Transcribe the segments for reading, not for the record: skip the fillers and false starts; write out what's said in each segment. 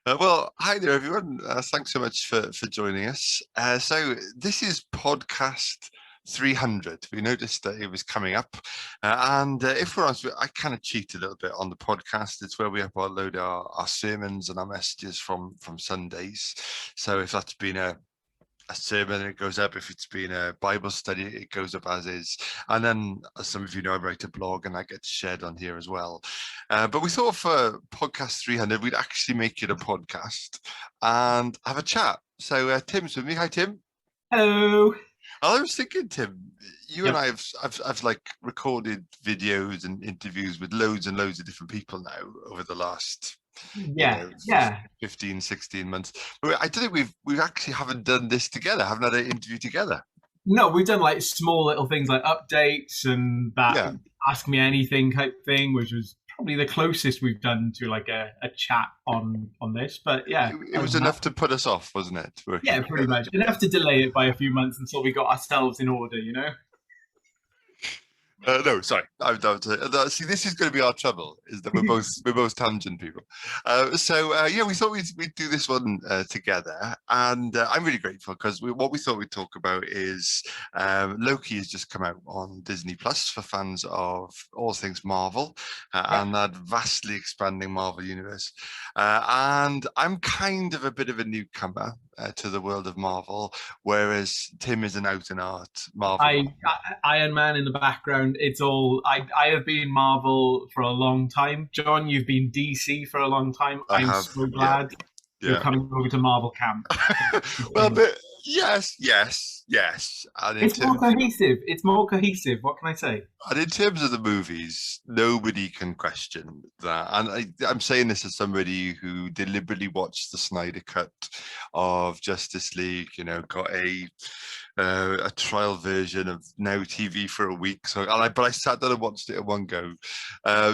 Well, hi there, everyone. Thanks so much for joining us. So this is podcast 300. We noticed that it was coming up, and if we're honest, I kind of cheat a little bit on the podcast. It's where we upload our sermons and our messages from Sundays. So if that's been a sermon, it goes up. If it's been a Bible study, it goes up as is. And then, as some of you know, I write a blog and that gets shared on here as well. But we thought for podcast 300, we'd actually make it a podcast and have a chat. So Tim's with me. Hi, Tim. Hello. I was thinking, Tim, you and Yep. I have like recorded videos and interviews with loads and loads of different people now over the last Yeah. Yeah. 15, 16 months. But I don't think we've actually haven't done this together, haven't had an interview together. No, we've done like small little things like updates and that Yeah. ask me anything type thing, which was probably the closest we've done to like a chat on this. But yeah, It other was than that, enough to put us off, wasn't it? yeah, Working pretty together. much enough to delay it by a few months until we got ourselves in order. No, sorry. See, this is going to be our trouble. Is that we're both tangent people. Yeah, we thought we'd do this one together, and I'm really grateful because what we thought we'd talk about is Loki has just come out on Disney Plus for fans of all things Marvel Yeah. and that vastly expanding Marvel universe. And I'm kind of a bit of a newcomer to the world of Marvel, whereas Tim is an out and out Marvel man. Iron Man in the background. It's all. I have been Marvel for a long time. John, you've been DC for a long time. I I'm have, so yeah. glad you're Yeah. coming over to Marvel camp. Well, but yes, yes, yes. It's more cohesive. It's more cohesive. What can I say? And in terms of the movies, nobody can question that. And I'm saying this as somebody who deliberately watched the Snyder cut of Justice League. You know, got a trial version of Now TV for a week. But I sat down and watched it in one go.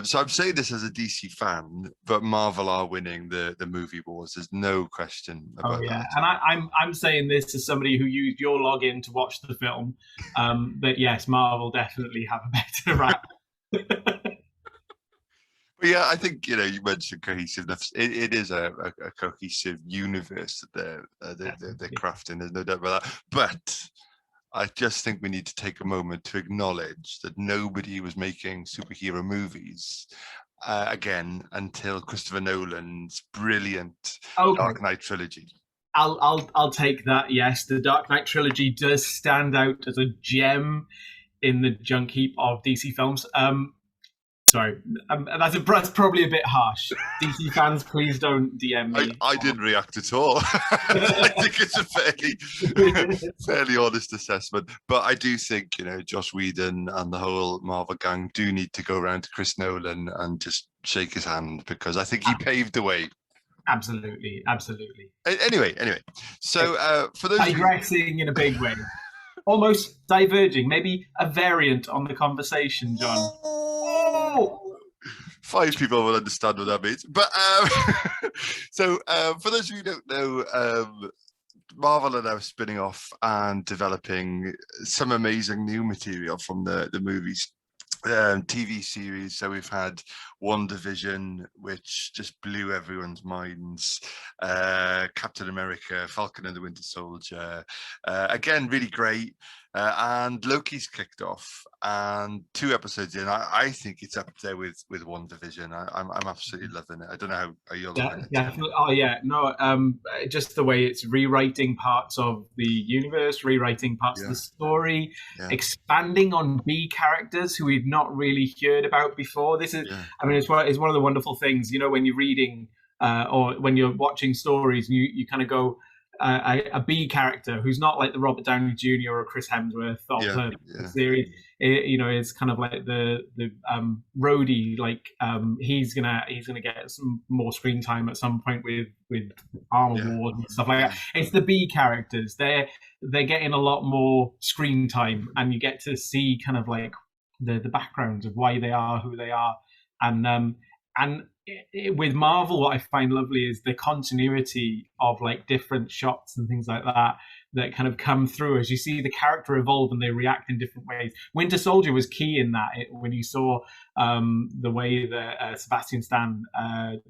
So I'm saying this as a DC fan, but Marvel are winning the movie wars. There's no question Oh about yeah, that. and I'm saying this as somebody who used your login to watch the film. But yes, Marvel definitely have a better rap. But yeah, I think you mentioned cohesiveness. It is a cohesive universe that they're Definitely. crafting. There's no doubt about that. But I just think we need to take a moment to acknowledge that nobody was making superhero movies again until Christopher Nolan's brilliant Okay, Dark Knight trilogy. I'll take that. Yes, the Dark Knight trilogy does stand out as a gem in the junk heap of DC films. Sorry, that's probably a bit harsh. DC fans, please don't DM I, me. I didn't react at all. I think it's a fairly honest assessment. But I do think, Josh Whedon and the whole Marvel gang do need to go around to Chris Nolan and just shake his hand because I think he paved the way. Absolutely, absolutely. Anyway. So for those of you, Digressing in a big way, almost diverging, maybe a variant on the conversation, John. Oh, five people will understand what that means. But for those of you who don't know, Marvel are now spinning off and developing some amazing new material from the movies. TV series. So we've had WandaVision, which just blew everyone's minds. Captain America, Falcon and the Winter Soldier, again, really great. And Loki's kicked off, and 2 episodes in, I think it's up there with WandaVision. I'm absolutely loving it. I don't know how you're yeah, loving it, Tim. definitely. Oh, yeah. No, just the way it's rewriting parts of the universe, rewriting parts of Yeah, the story, yeah, expanding on B characters who we've not really heard about before. This is, yeah, I mean, it's one of the wonderful things, when you're reading or when you're watching stories, and you kind of go, a B character who's not like the Robert Downey Jr. or Chris Hemsworth of yeah, the yeah, series. It's kind of like the Rhodey. Like he's gonna get some more screen time at some point with Armor yeah, Wars and stuff like yeah. that. It's the B characters. They're getting a lot more screen time, and you get to see kind of like the backgrounds of why they are who they are, and with Marvel, what I find lovely is the continuity of like different shots and things like that kind of come through as you see the character evolve and they react in different ways. Winter Soldier was key in that. When you saw the way that Sebastian Stan,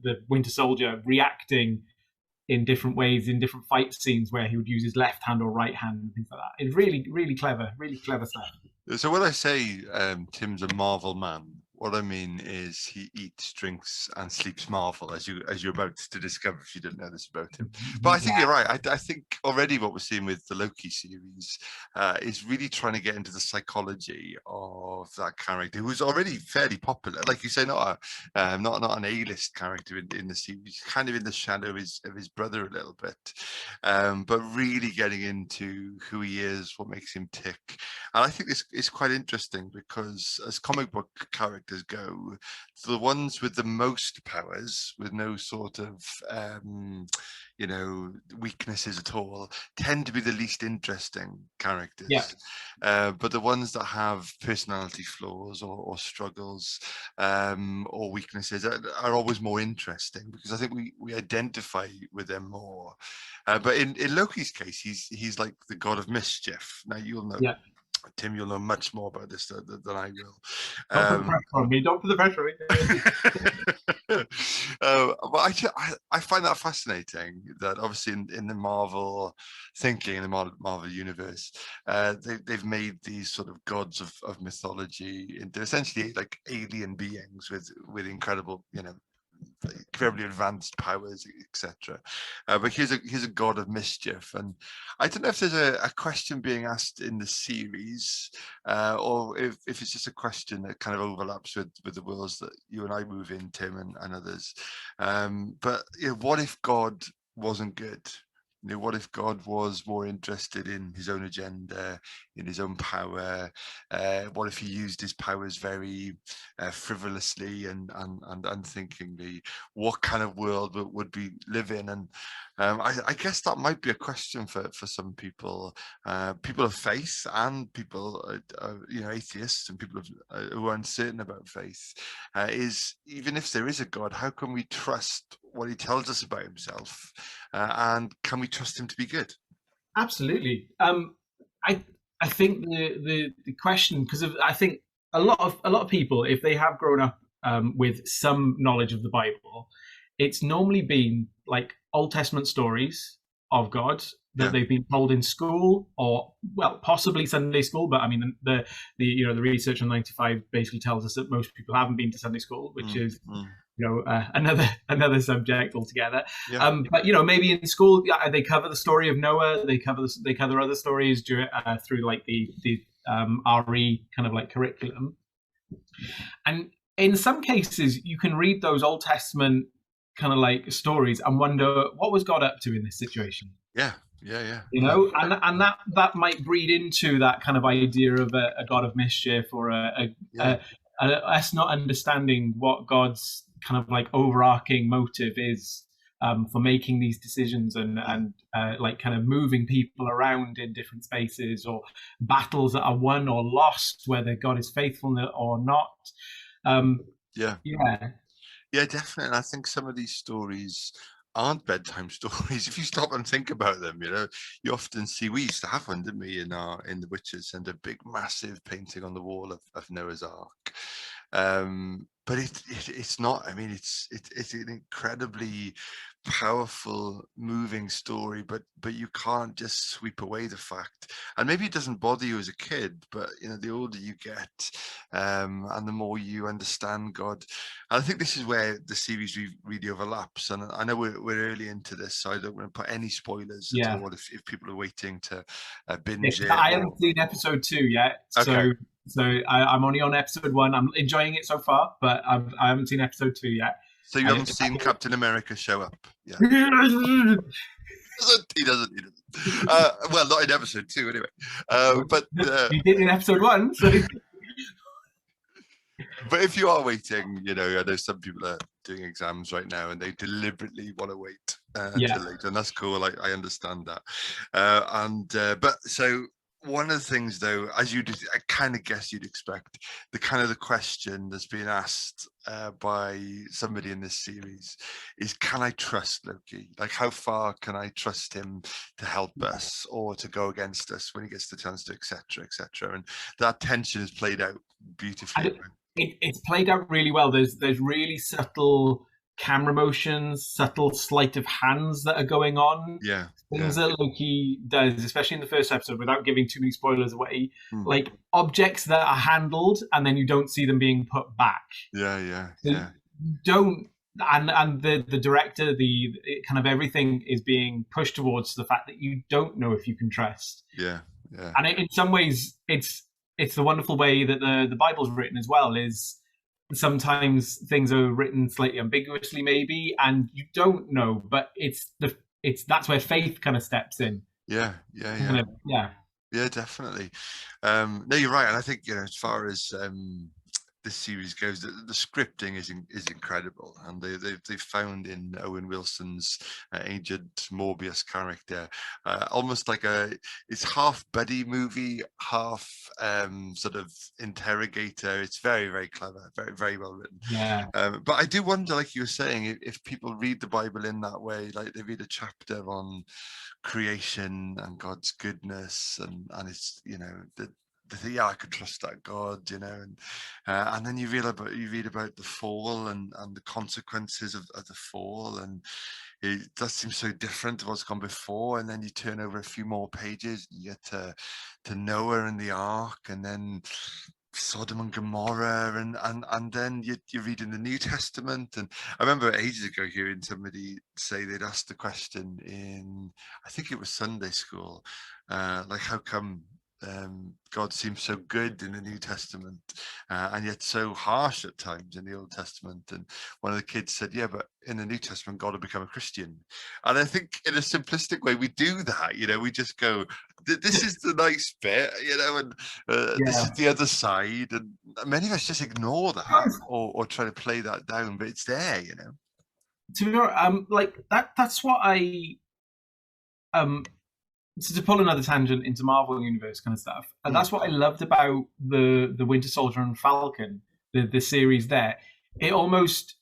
the Winter Soldier, reacting in different ways in different fight scenes where he would use his left hand or right hand and things like that. It's really clever stuff. So when I say Tim's a Marvel man, what I mean is he eats, drinks, and sleeps Marvel, as you're about to discover if you didn't know this about him. But I think you're right. I think already what we're seeing with the Loki series is really trying to get into the psychology of that character, who's already fairly popular. Like you say, not an A-list character in the series, kind of in the shadow of his brother a little bit, but really getting into who he is, what makes him tick. And I think this is quite interesting because as comic book characters go, the ones with the most powers, with no sort of weaknesses at all, tend to be the least interesting characters. Yeah. But the ones that have personality flaws or struggles or weaknesses are always more interesting, because I think we identify with them more. But in Loki's case, he's like the god of mischief. Now you'll know. Yeah. Tim, you'll know much more about this than I will. Don't put the pressure on me. Don't put the pressure on me. But I find that fascinating that obviously in the Marvel thinking, in the Marvel universe, they've made these sort of gods of mythology into essentially like alien beings with incredible, incredibly advanced powers, etc. But here's a god of mischief, and I don't know if there's a question being asked in the series, or if it's just a question that kind of overlaps with the worlds that you and I move in, Tim, and others. But what if God wasn't good? What if God was more interested in his own agenda, in his own power? What if he used his powers very frivolously and unthinkingly? What kind of world would we live in? And I guess that might be a question for some people, people of faith and people, atheists and people who are uncertain about faith. Is even if there is a God, how can we trust what he tells us about himself, and can we trust him to be good? Absolutely. I think the question, because I think a lot of people, if they have grown up with some knowledge of the Bible, it's normally been like Old Testament stories of God that they've been told in school, or possibly Sunday school. But I mean, the research on 95 basically tells us that most people haven't been to Sunday school, which is another subject altogether. But maybe in school they cover the story of Noah, they cover other stories through like the RE kind of like curriculum. And in some cases you can read those Old Testament kind of like stories and wonder, what was God up to in this situation? Yeah. And that might breed into that kind of idea of a God of mischief, or us not understanding what God's kind of like overarching motive is for making these decisions and like kind of moving people around in different spaces, or battles that are won or lost, whether God is faithful or not. Yeah, definitely. And I think some of these stories aren't bedtime stories. If you stop and think about them, you often see, we used to have one, didn't we, in the Witches, and a big massive painting on the wall of Noah's Ark. But it's not. I mean, it's an incredibly powerful, moving story, but you can't just sweep away the fact. And maybe it doesn't bother you as a kid, but the older you get, and the more you understand God. And I think this is where the series really overlaps. And I know we're early into this, so I don't want to put any spoilers at all if people are waiting to binge it. I haven't seen episode 2 yet, okay. So I'm only on episode 1. I'm enjoying it so far, but I haven't seen episode 2 yet. So you haven't seen Captain America show up? Yeah. He doesn't. Well, not in episode 2 anyway. But he did in episode 1. So. But if you are waiting, I know some people are doing exams right now and they deliberately want to wait until later, and that's cool. I understand that. But so one of the things, though, as I kind of guess you'd expect, the question that's being asked by somebody in this series is, can I trust Loki? Like, how far can I trust him to help us or to go against us when he gets the chance to, etc., etc.? And that tension is played out beautifully. It's played out really well. There's really subtle camera motions, subtle sleight of hands that are going on. Yeah, Things yeah. that Loki does, especially in the first episode, without giving too many spoilers away, Mm. like objects that are handled and then you don't see them being put back. Yeah, yeah, So yeah. you don't, and the director, the kind of everything is being pushed towards the fact that you don't know if you can trust. Yeah, yeah. And in some ways, it's the wonderful way that the Bible's written as well. Is sometimes things are written slightly ambiguously, maybe, and you don't know, but it's that's where faith kind of steps in. Yeah, yeah, Kind yeah. of, yeah. Yeah, definitely. No, you're right, and I think, as far as this series goes, the scripting is incredible, and they've found in Owen Wilson's Agent Morbius character almost like it's half buddy movie, half sort of interrogator. It's very, very clever, very, very well written. Yeah. But I do wonder, like you were saying, if people read the Bible in that way, like they read a chapter on creation and God's goodness, and it's, yeah, I could trust that God, and then you read about the fall and the consequences of the fall, and it does seem so different to what's gone before. And then you turn over a few more pages, and you get to Noah and the ark, and then Sodom and Gomorrah, and then you read in the New Testament. And I remember ages ago hearing somebody say they'd asked the question in, I think it was Sunday school, like, how come God seems so good in the New Testament and yet so harsh at times in the Old Testament? And one of the kids said, yeah, but in the New Testament God will become a Christian. And I think in a simplistic way we do that, we just go, this is the nice bit, and this is the other side, and many of us just ignore that or try to play that down, but it's there. To be honest, like that's what I so to pull another tangent into Marvel Universe kind of stuff, and that's what I loved about the Winter Soldier and Falcon, the series there. It almost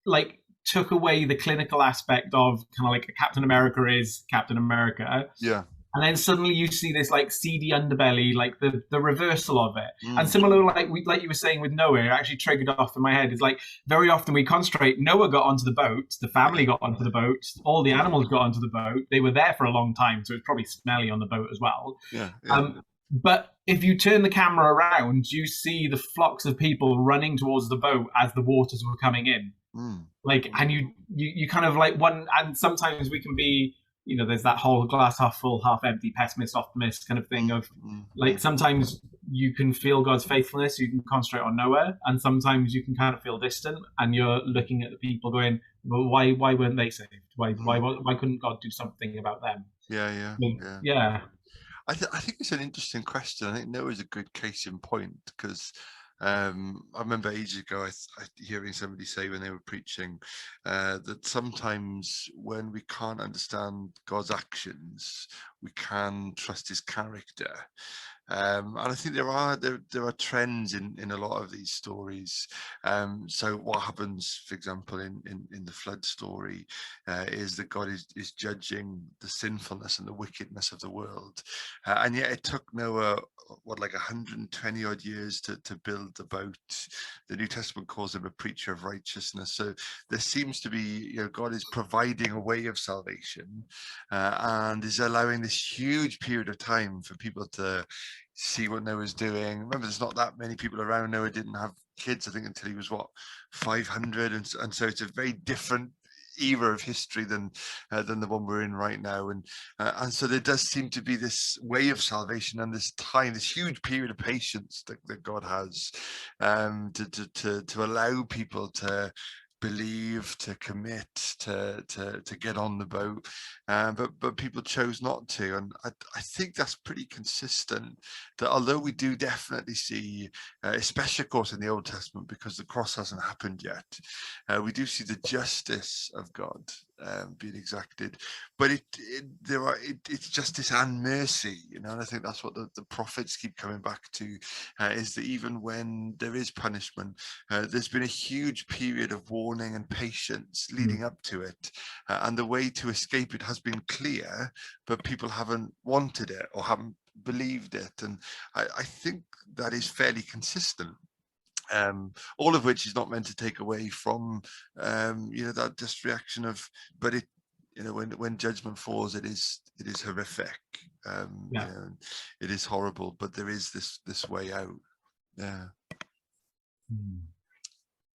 like took away the clinical aspect of kind of like Captain America is Captain America. Yeah. And then suddenly you see this like seedy underbelly, like the reversal of it. And similar, like you were saying with Noah, it actually triggered off in my head. It's like very often we concentrate. Noah got onto the boat, the family got onto the boat, all the animals got onto the boat. They were there for a long time, so it's probably smelly on the boat as well. Yeah. But if you turn the camera around, you see the flocks of people running towards the boat as the waters were coming in. Like, and you kind of like one, and sometimes we can be, there's that whole glass half full, half empty, pessimist, optimist kind of thing of like, sometimes you can feel God's faithfulness, you can concentrate on Noah, and sometimes you can kind of feel distant and you're looking at the people going, well, why weren't they saved? Why couldn't God do something about them? Yeah. I think it's an interesting question. I think Noah's a good case in point, because I remember ages ago I hearing somebody say when they were preaching that sometimes when we can't understand God's actions, we can trust his character. And I think there are trends in a lot of these stories. So what happens, for example, in the flood story, is that God is judging the sinfulness and the wickedness of the world, and yet it took Noah like 120 odd years to build the boat. The New Testament calls him a preacher of righteousness. So there seems to be, God is providing a way of salvation, and is allowing this huge period of time for people to see what Noah's doing. Remember, there's not that many people around. Noah didn't have kids, I think, until he was 500, and so it's a very different era of history than the one we're in right now, and so there does seem to be this way of salvation and this time, this huge period of patience that God has to allow people to believe, to commit, to get on the boat, but people chose not to. And I think that's pretty consistent, that although we do definitely see, especially of course in the Old Testament, because the cross hasn't happened yet, we do see the justice of God being exacted, but it's justice and mercy, and I think that's what the prophets keep coming back to, is that even when there is punishment, there's been a huge period of warning and patience leading up to it, and the way to escape it has been clear, but people haven't wanted it or haven't believed it. And I think that is fairly consistent. All of which is not meant to take away from that just reaction of, but it, when judgment falls, it is horrific. It is horrible, but there is this way out.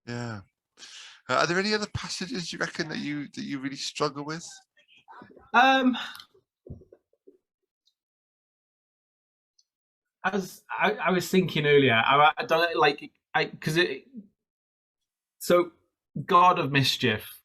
Yeah. Are there any other passages you reckon that you really struggle with? As I was thinking earlier, I don't like because so God of mischief.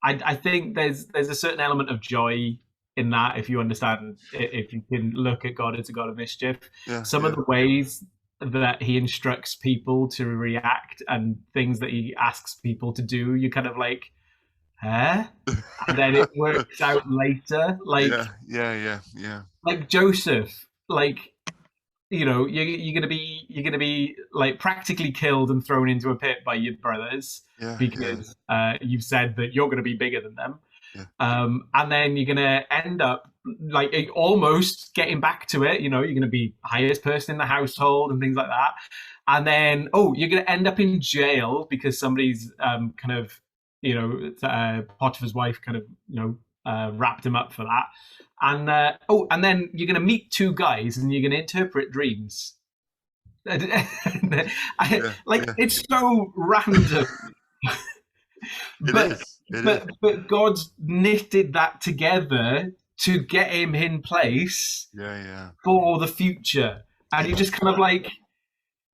I think there's a certain element of joy in that, if you understand, if you can look at God as a God of mischief. Some of the ways that he instructs people to react and things that he asks people to do, you kind of like, huh? And then it works out later. Like, yeah. Like Joseph, like, you're gonna be like practically killed and thrown into a pit by your brothers because you've said that you're gonna be bigger than them. And then you're gonna end up like almost getting back to it. You're gonna be highest person in the household and things like that. And then you're gonna end up in jail because somebody's kind of Potiphar's wife kind of wrapped him up for that. And then you're gonna meet two guys and you're gonna interpret dreams. It's so random. But God's knitted that together to get him in place for the future. And you just kind of like,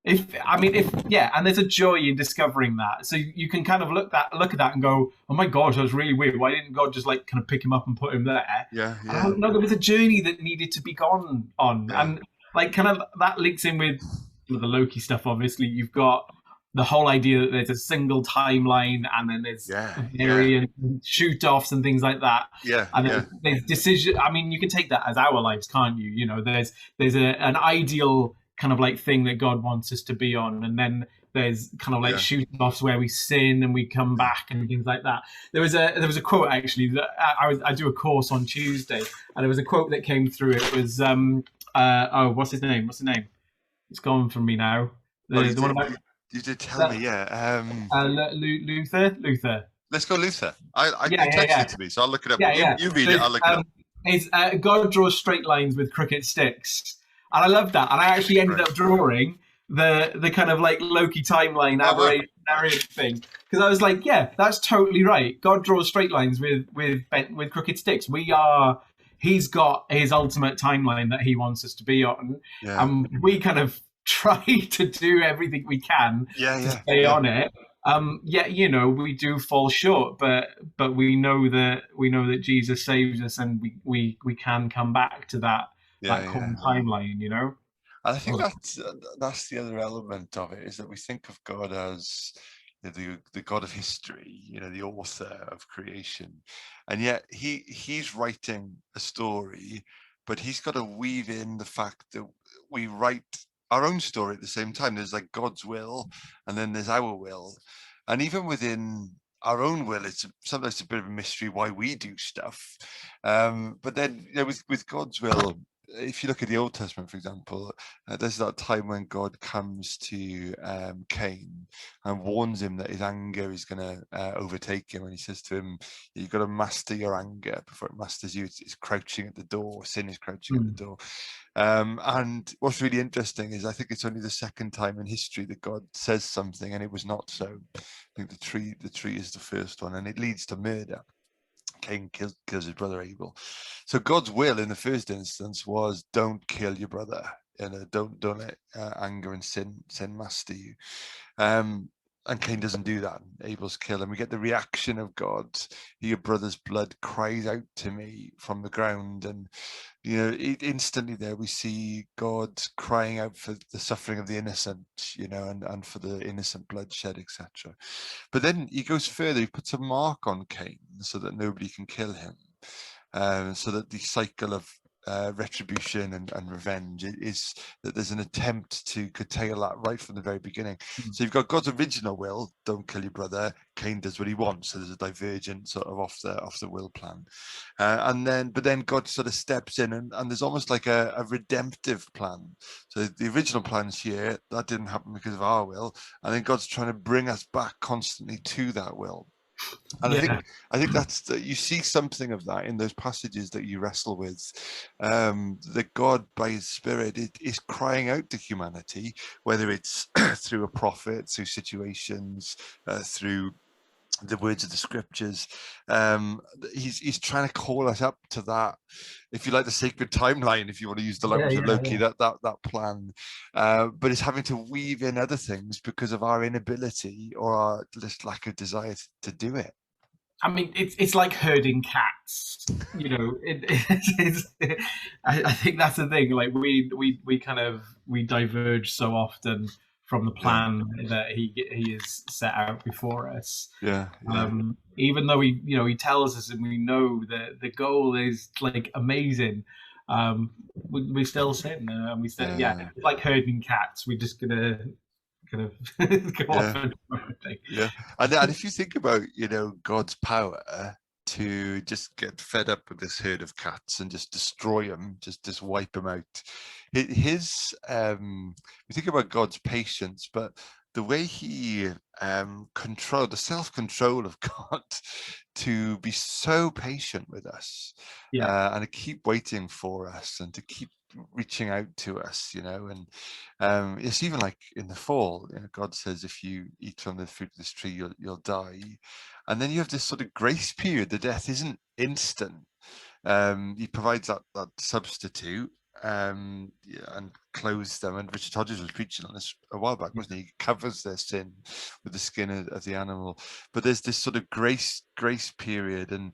and there's a joy in discovering that. So you can kind of look at that and go, oh my gosh, that was really weird. Why didn't God just like kind of pick him up and put him there? No, there was a journey that needed to be gone on. And like kind of that links in with the Loki stuff. Obviously, you've got the whole idea that there's a single timeline and then there's variant shoot-offs and things like that. There's decision. I mean, you can take that as our lives, can't you? There's an ideal kind of like thing that God wants us to be on, and then there's kind of like shoot-offs where we sin and we come back and things like that. There was a quote actually that I do a course on Tuesday, and there was a quote that came through. It was what's his name? It's gone from me now. The one about. You did tell me, Luther. Let's go Luther. You texted it to me, so I'll look it up. You read it, I'll look it up. It's God draws straight lines with crooked sticks. And I love that. And I actually ended up drawing the kind of like Loki timeline narrative thing. Because I was like, yeah, that's totally right. God draws straight lines with crooked sticks. He's got his ultimate timeline that he wants us to be on. And we kind of try to do everything we can to stay on it. We do fall short, but we know that Jesus saves us, and we can come back to that timeline. And I think that's the other element of it, is that we think of God as the God of history, the author of creation, and yet he's writing a story, but he's got to weave in the fact that we write our own story at the same time. There's like God's will, and then there's our will, and even within our own will, it's sometimes a bit of a mystery why we do stuff. But then with God's will, if you look at the Old Testament, for example, there's that time when God comes to Cain and warns him that his anger is going to overtake him, and he says to him, you've got to master your anger before it masters you. It's crouching at the door. Sin is crouching at the door. And what's really interesting is I think it's only the second time in history that God says something and it was not so. I think the tree is the first one, and it leads to murder. Cain kills his brother Abel. So God's will in the first instance was, don't kill your brother, don't let anger and sin master you. And Cain doesn't do that. Abel's killed, and we get the reaction of God. Your brother's blood cries out to me from the ground, and instantly there we see God crying out for the suffering of the innocent, and for the innocent bloodshed, etc. But then he goes further. He puts a mark on Cain so that nobody can kill him, so that the cycle of retribution and revenge. It is that there's an attempt to curtail that right from the very beginning. So you've got God's original will: don't kill your brother. Cain does what he wants. So there's a divergent sort of off the will plan, but then God sort of steps in, and there's almost like a redemptive plan. So the original plan's here, that didn't happen because of our will, and then God's trying to bring us back constantly to that will. And I think that's you see something of that in those passages that you wrestle with. That God, by His Spirit, is crying out to humanity, whether it's through a prophet, through situations, through the words of the scriptures. He's trying to call us up to that, if you like, the sacred timeline, if you want to use the language of Loki, that plan. But it's having to weave in other things because of our inability or our just lack of desire to do it. I mean, it's like herding cats. You know, I think that's the thing. Like we diverge so often from the plan that he has set out before us. Even though he tells us and we know that the goal is like amazing, we still sin and we still it's like herding cats. We're just gonna kind of go off and and if you think about God's power to just get fed up with this herd of cats and just destroy them, just wipe them out. His we think about God's patience, but the way he control the self-control of God to be so patient with us, and to keep waiting for us and to keep reaching out to us, and it's even like in the fall, God says, if you eat from the fruit of this tree, you'll die. And then you have this sort of grace period. The death isn't instant. He provides that substitute, and clothes them. And Richard Hodges was preaching on this a while back, wasn't he? He covers their sin with the skin of the animal. But there's this sort of grace period, and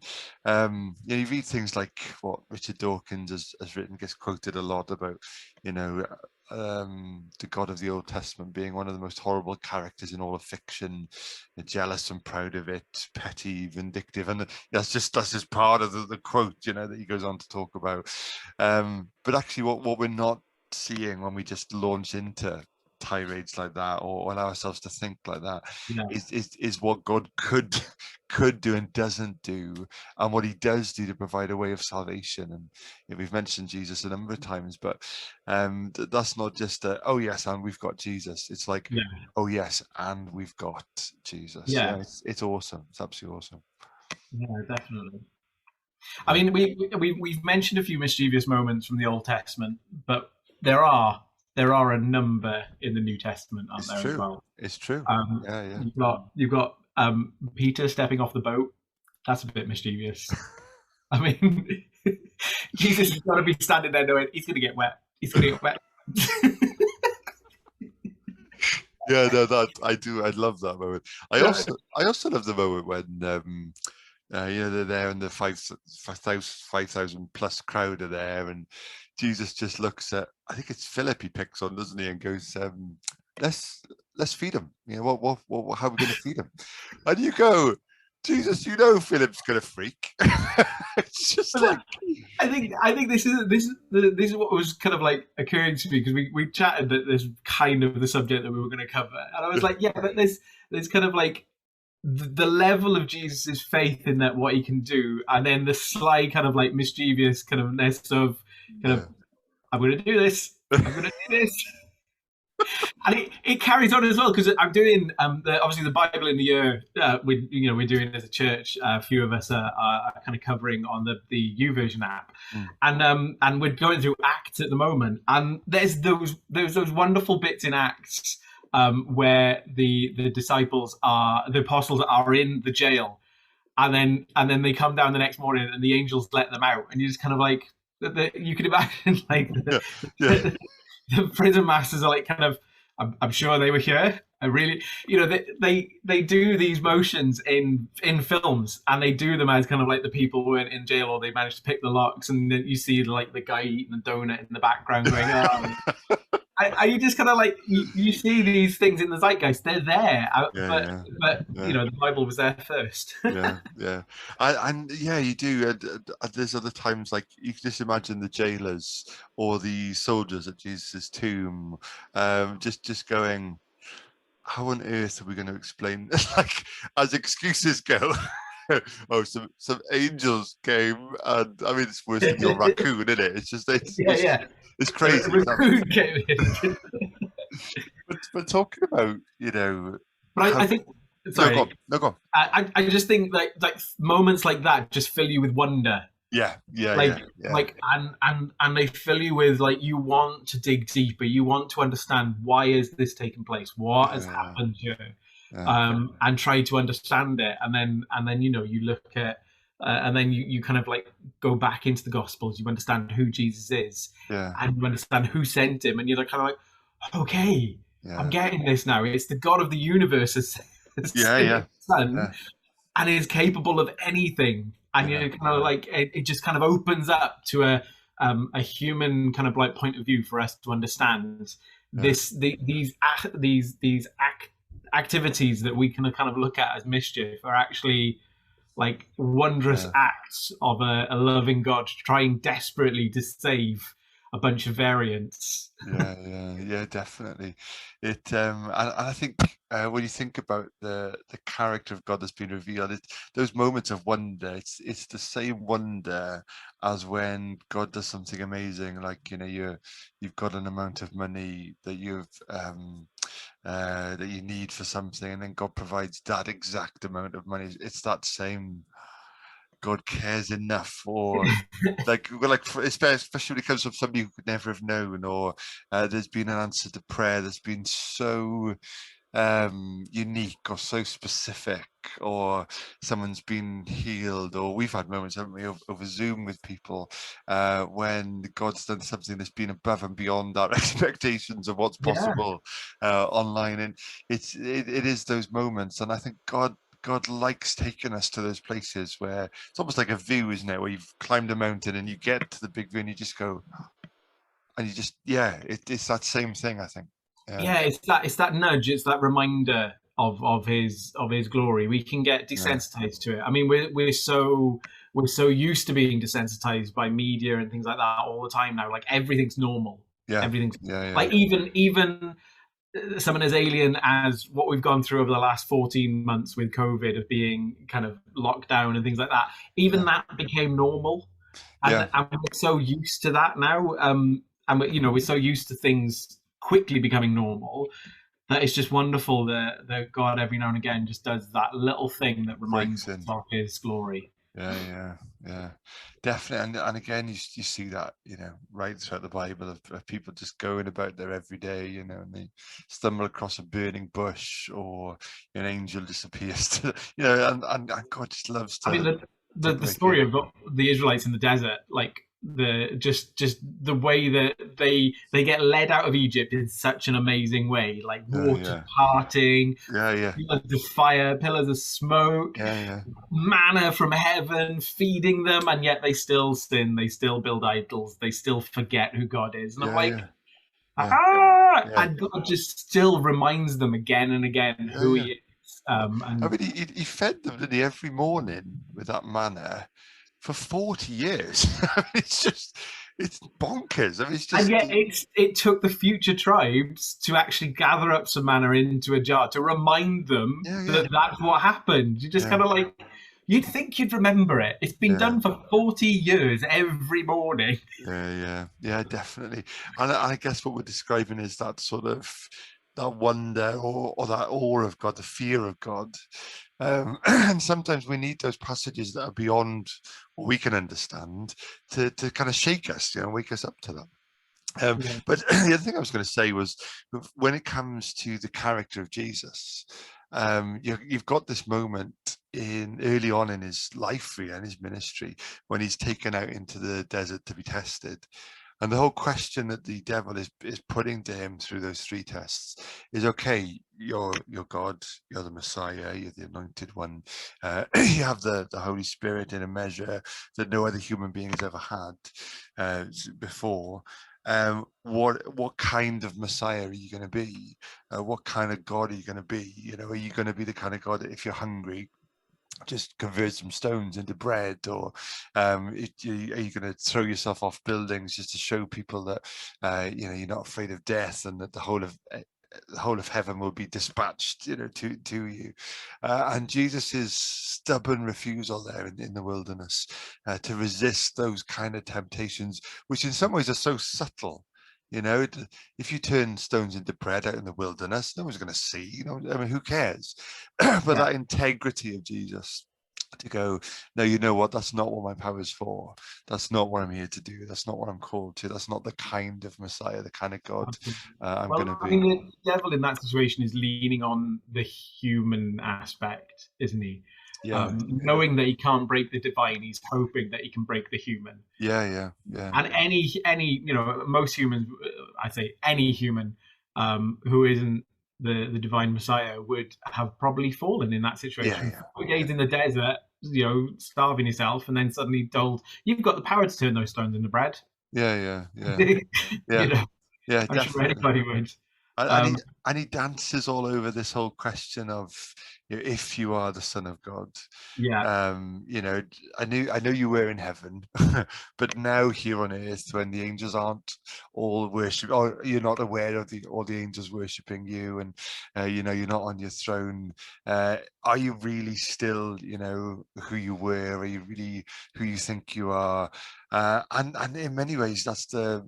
you read things like what Richard Dawkins has written, gets quoted a lot about, the God of the Old Testament being one of the most horrible characters in all of fiction, jealous and proud of it, petty, vindictive, and that's just part of the quote, that he goes on to talk about. But actually, what we're not seeing when we just launch into tirades like that or allow ourselves to think like that is what God could do and doesn't do, and what he does do to provide a way of salvation. And we've mentioned Jesus a number of times, but that's not just oh yes, and we've got Jesus. It's like oh yes, and we've got Jesus. It's awesome. It's absolutely awesome. Definitely. I mean, we've mentioned a few mischievous moments from the Old Testament, but there are a number in the New Testament, aren't there? As well? It's true. You've got Peter stepping off the boat. That's a bit mischievous. I mean, Jesus is going to be standing there knowing he's going to get wet. He's going to get wet. I do. I love that moment. I also love the moment when they're there and the 5,000 plus crowd are there, and Jesus just looks at, I think it's Philip he picks on, doesn't he, and goes, let's feed him. What how are we going to feed him? And you go, Jesus, Philip's going to freak. It's just like, I think this is what was kind of like occurring to me, because we chatted that this kind of the subject that we were going to cover, and I was like, but there's kind of like the level of Jesus' faith in that what he can do, and then the sly kind of like mischievous kind of I'm going to do this. I'm going to do this. And it carries on as well, because I'm doing obviously the Bible in the year. We're doing as a church. A few of us are kind of covering on the YouVersion app, and we're going through Acts at the moment. And there's those wonderful bits in Acts where the apostles are in the jail, and then they come down the next morning and the angels let them out, and you just kind of like you can imagine like the prison masters are like kind of, I'm sure they were here. I really, they do these motions in films, and they do them as kind of like the people who are in jail, or they manage to pick the locks, and then you see like the guy eating a donut in the background going, oh. you just kind of like you see these things in the zeitgeist, they're there, but yeah. the Bible was there first. Yeah. And yeah, you do. And there's other times like you can just imagine the jailers or the soldiers at Jesus' tomb, just going, how on earth are we going to explain like as excuses go? Oh, some angels came, and I mean it's worse than your raccoon, isn't it? It's just Yeah. it's A crazy. raccoon came in. But talking about But how I think, no go sorry, on, no go on. I just think like moments like that just fill you with wonder. Yeah, Like and they fill you with like you want to dig deeper, you want to understand why is this taking place, what has yeah, happened here, yeah, and try to understand it, and then you look at and then you kind of like go back into the Gospels, you understand who Jesus is, yeah, and you understand who sent him, and you're kind of like, okay, I'm yeah, getting this now. It's the God of the universe has yeah, sent his yeah, son yeah, and is capable of anything. And yeah, you're kind of like it just kind of opens up to a human kind of like point of view for us to understand yeah, these activities that we can kind of look at as mischief are actually like wondrous yeah. acts of a loving God trying desperately to save a bunch of variants. Yeah, definitely. And I think when you think about the character of God that's been revealed, those moments of wonder. It's the same wonder as when God does something amazing, like you've got an amount of money that that you need for something, and then God provides that exact amount of money. It's that same. God cares enough, or especially when it comes from somebody who could never have known, or there's been an answer to prayer that's been so unique or so specific, or someone's been healed, or we've had moments, haven't we, over Zoom with people when God's done something that's been above and beyond our expectations of what's Yeah, possible online, and it is those moments, and I think God likes taking us to those places where it's almost like a view, isn't it? Where you've climbed a mountain and you get to the big view and you just go, and you just, it's that same thing, I think. yeah, it's that nudge, it's that reminder of his glory. We can get Yeah, desensitized to it. I mean, we're so used to being desensitized by media and things like that all the time now. Like everything's normal. yeah, Everything's yeah, like even something as alien as what we've gone through over the last 14 months with COVID of being kind of locked down and things like that. Even yeah, that became normal, yeah, and we're so used to that now. And we're so used to things quickly becoming normal that it's just wonderful that God every now and again just does that little thing that reminds breaks us in. of His glory. Yeah, definitely. And again, you see that, right throughout the Bible of people just going about their everyday, and they stumble across a burning bush, or an angel disappears to, and God just loves I mean, to the break story in. of the Israelites in the desert, like the just the way that they get led out of Egypt in such an amazing way, like Yeah, water yeah, parting, yeah, pillars of fire, pillars of smoke, yeah, manna from heaven feeding them, and yet they still sin, they still build idols, they still forget who God is, and I'm yeah, like, yeah, yeah, yeah, and God just still reminds them again and again yeah, who yeah. He is, I and mean, he fed them, didn't he, every morning with that manna for 40 years. I mean, it's bonkers. I mean, it's And just, yet it took the future tribes to actually gather up some manna into a jar to remind them yeah, that that's what happened. You just yeah, kind of like, you'd think you'd remember it. It's been yeah. done for 40 years every morning. Yeah, definitely. And I guess what we're describing is that sort of that wonder, or that awe of God, the fear of God. And sometimes we need those passages that are beyond what we can understand to kind of shake us, wake us up to them. Yeah. But the other thing I was going to say was, when it comes to the character of Jesus, you've got this moment in early on in his life, really, and his ministry, when he's taken out into the desert to be tested. And the whole question that the devil is putting to him through those three tests is, okay, you're God, you're the Messiah, you're the anointed one, you have the Holy Spirit in a measure that no other human being has ever had before. what kind of Messiah are you going to be? What kind of God are you going to be? You know, are you going to be the kind of God that if you're hungry, just convert some stones into bread, or are you going to throw yourself off buildings just to show people that you know, you're not afraid of death, and that the whole of heaven will be dispatched, you know, to you? And Jesus's stubborn refusal there in the wilderness to resist those kind of temptations, which in some ways are so subtle. You know, if you turn stones into bread out in the wilderness, no one's going to see. You know, I mean, who cares? But Yeah. that integrity of Jesus to go, no, you know what? That's not what my power is for. That's not what I'm here to do. That's not what I'm called to. That's not the kind of Messiah, the kind of God I'm going to Well, I be. mean, the devil in that situation is leaning on the human aspect, isn't he? Yeah, yeah, Knowing that he can't break the divine, he's hoping that he can break the human. yeah, yeah, yeah, And any you know, most humans, I say any human who isn't the divine Messiah would have probably fallen in that yeah, situation. yeah, 40 yeah, days in the desert, you know, starving yourself, and then suddenly told you've got the power to turn those stones into bread. yeah, yeah, yeah, You yeah, know, yeah, I'm sure definitely. anybody would. And he Um, dances all over this whole question of, you know, if you are the Son of God. yeah. You know, I know you were in heaven, but now here on earth, when the angels aren't all worship, or you're not aware of all the angels worshiping you, and you know, you're not on your throne. Are you really still, you know, who you were? Are you really who you think you are? And in many ways, that's the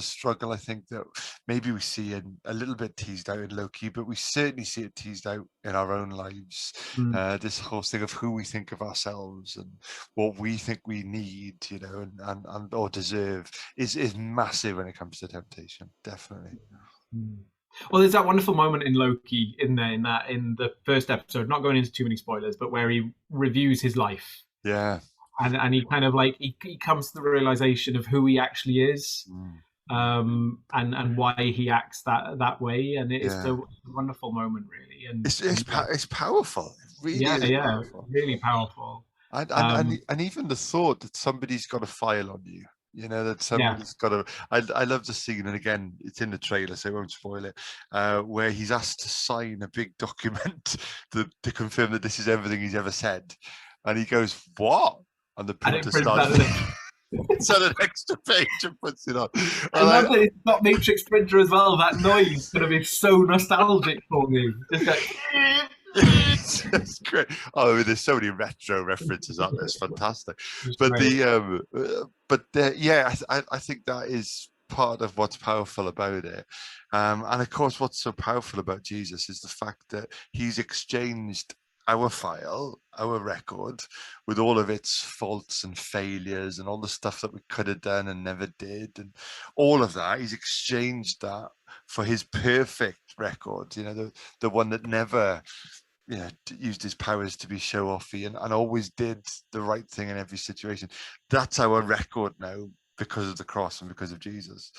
struggle, I think, that maybe we see a little bit teased out in Loki, but we certainly see it teased out in our own lives. Mm, This whole thing of who we think of ourselves and what we think we need, you know, and or deserve is massive when it comes to temptation. Definitely. mm. Well, there's that wonderful moment in Loki in the first episode, not going into too many spoilers, but where he reviews his life, Yeah. and he kind of like he comes to the realization of who he actually is, Mm. and why he acts that way, and it's Yeah. a wonderful moment, really, and It's powerful. It really yeah, is yeah, powerful. really powerful. And even the thought that somebody's got a file on you, you know, that Yeah, somebody's got a. I love the scene, and again, it's in the trailer, so I won't spoil it. Where he's asked to sign a big document to confirm that this is everything he's ever said, and he goes, "What?" And the and it printer brings starts. that. It's on an extra page and puts it on. I And love that it's not Matrix Printer as well. That noise kind of is so nostalgic for me. Just that. That's great. Oh, there's so many retro references out there. It's fantastic. It's But great. yeah, I think that is part of what's powerful about it. And of course, what's so powerful about Jesus is the fact that he's exchanged our file, our record, with all of its faults and failures and all the stuff that we could have done and never did, and all of that. He's exchanged that for his perfect record. You know, the one that never, you know, used his powers to be show offy, and always did the right thing in every situation. That's our record now because of the cross and because of Jesus.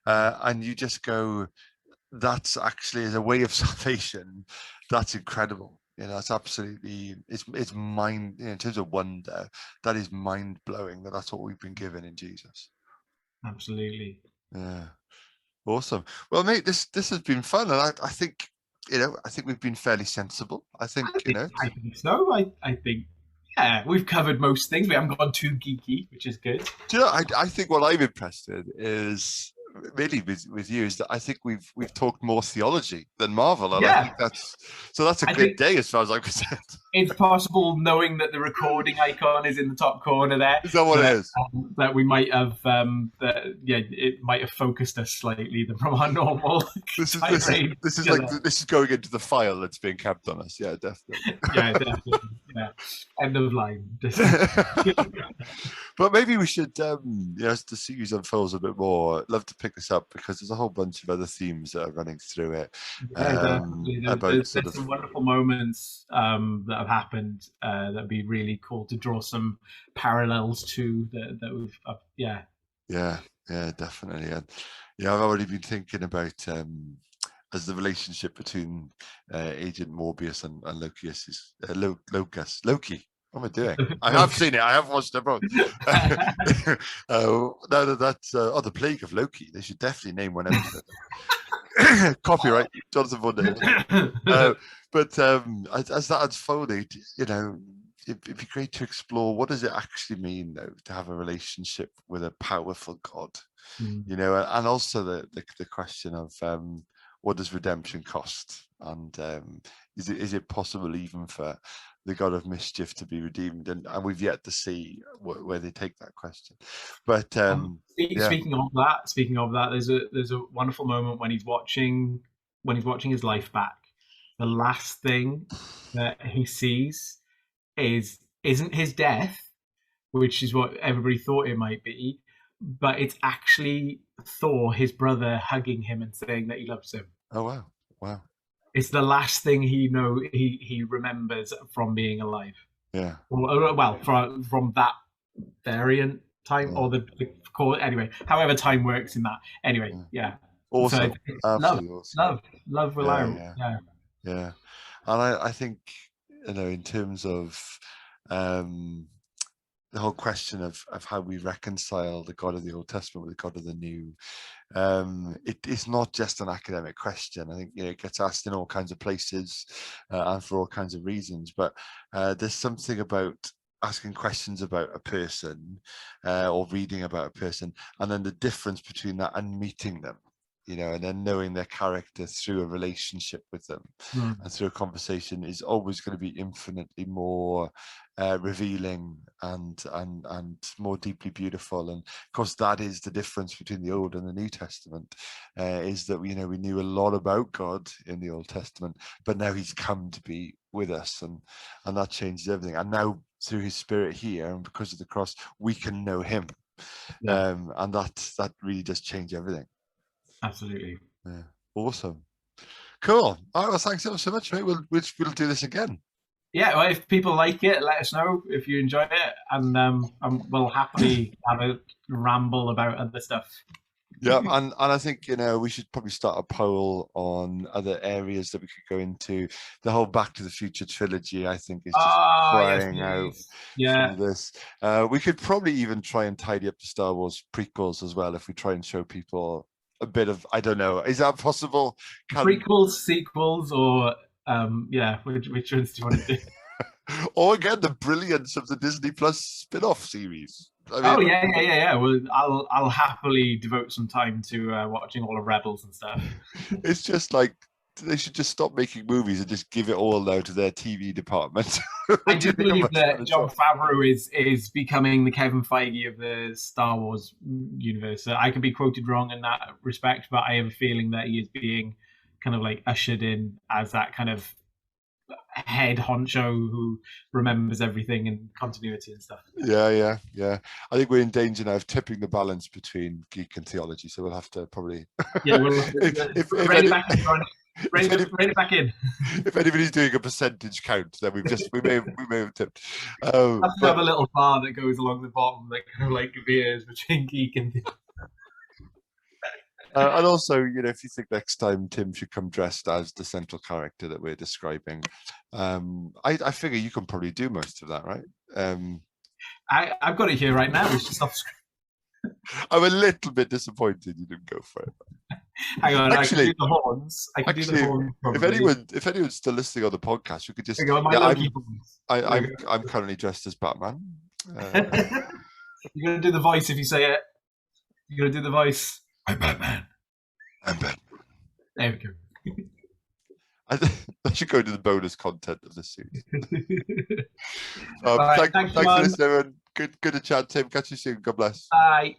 And you just go, that's actually, as a way of salvation, that's incredible. You know, that's absolutely, it's mind, you know, in terms of wonder, that is mind blowing that that's what we've been given in Jesus. Absolutely. Yeah. Awesome. Well, mate, this has been fun, and I think, you know, I think we've been fairly sensible. I think, you know, I think so. I think, yeah, we've covered most things. We haven't gone too geeky, which is good. do you know, I think what I'm impressed in is really with you is that I think we've talked more theology than Marvel, and I Yeah, think that's a I good think day as far as I'm concerned. it's possible, knowing that the recording icon is in the top corner there, Is that what it that is? that we might have that yeah, it might have focused us slightly from our normal tirade. This is going into the file that's being kept on us. Yeah, definitely. Yeah, definitely. Yeah, end of line. But maybe we should, you know, as the series unfolds a bit more, I'd love to pick this up because there's a whole bunch of other themes that are running through it. Yeah, definitely. About sort There's of, some wonderful moments that have happened that'd be really cool to draw some parallels to that we've yeah. yeah, yeah, definitely. And yeah, I've already been thinking about as the relationship between Agent Morbius and Loki is Loki. What am I doing? I have seen it. I have watched them both. No, that's the Plague of Loki. They should definitely name one episode. Copyright, Jonathan Von Dale. But as that unfolded, it'd be great to explore what does it actually mean, though, to have a relationship with a powerful God, and also the question of what does redemption cost, and is it possible even for the God of mischief to be redeemed, and we've yet to see where they take that question. But speaking of that, there's a wonderful moment when he's watching his life back. The last thing that he sees isn't his death, which is what everybody thought it might be, but it's actually Thor, his brother, hugging him and saying that he loves him. Oh wow! It's the last thing he remembers from being alive. Yeah. Well, from that variant time, or the call anyway. However, time works in that. Anyway, yeah. Awesome. So absolutely awesome. Love will out. Yeah. And I think in terms of the whole question of how we reconcile the God of the Old Testament with the God of the New, it's not just an academic question. I think it gets asked in all kinds of places and for all kinds of reasons. But there's something about asking questions about a person or reading about a person, and then the difference between that and meeting them. And then knowing their character through a relationship with them and through a conversation is always going to be infinitely more revealing and more deeply beautiful. And of course, that is the difference between the Old and the New Testament, is that we knew a lot about God in the Old Testament, but now he's come to be with us, and that changes everything. And now through his Spirit here, and because of the cross, we can know him. And that really does change everything. Absolutely. Yeah. Awesome. Cool. All right, well, thanks so much, mate. We'll do this again. Yeah, well, if people like it, let us know if you enjoy it, and we'll happily have a ramble about other stuff. Yeah, and I think we should probably start a poll on other areas that we could go into. The whole Back to the Future trilogy, I think, is just crying out for this. We could probably even try and tidy up the Star Wars prequels as well, if we try and show people a bit of, I don't know, is that possible? Prequels, sequels, or which ones do you want to do? Or again, the brilliance of the Disney Plus spin-off series. Well, I'll happily devote some time to watching all of Rebels and stuff. It's just like they should just stop making movies and just give it all now to their TV department. I do believe that Jon Favreau is becoming the Kevin Feige of the Star Wars universe. I could be quoted wrong in that respect, but I have a feeling that he is being kind of like ushered in as that kind of head honcho who remembers everything and continuity and stuff. Yeah. I think we're in danger now of tipping the balance between geek and theology, so we'll have to probably rein it back in. If anybody's doing a percentage count, then we may have tipped. Have to have a little bar that goes along the bottom that kind of like veers between geek and and also, if you think next time Tim should come dressed as the central character that we're describing, I figure you can probably do most of that, right? I've got it here right now. It's just off screen. I'm a little bit disappointed you didn't go for it. Hang on, actually, I can do the horns. If anyone's still listening on the podcast, we could just. I'm currently dressed as Batman. You're gonna do the voice if you say it. You're gonna do the voice. I'm Batman. There we go. I should go to the bonus content of this series. Right, thanks for listening, everyone. Good to chat, Tim. Catch you soon. God bless. Bye.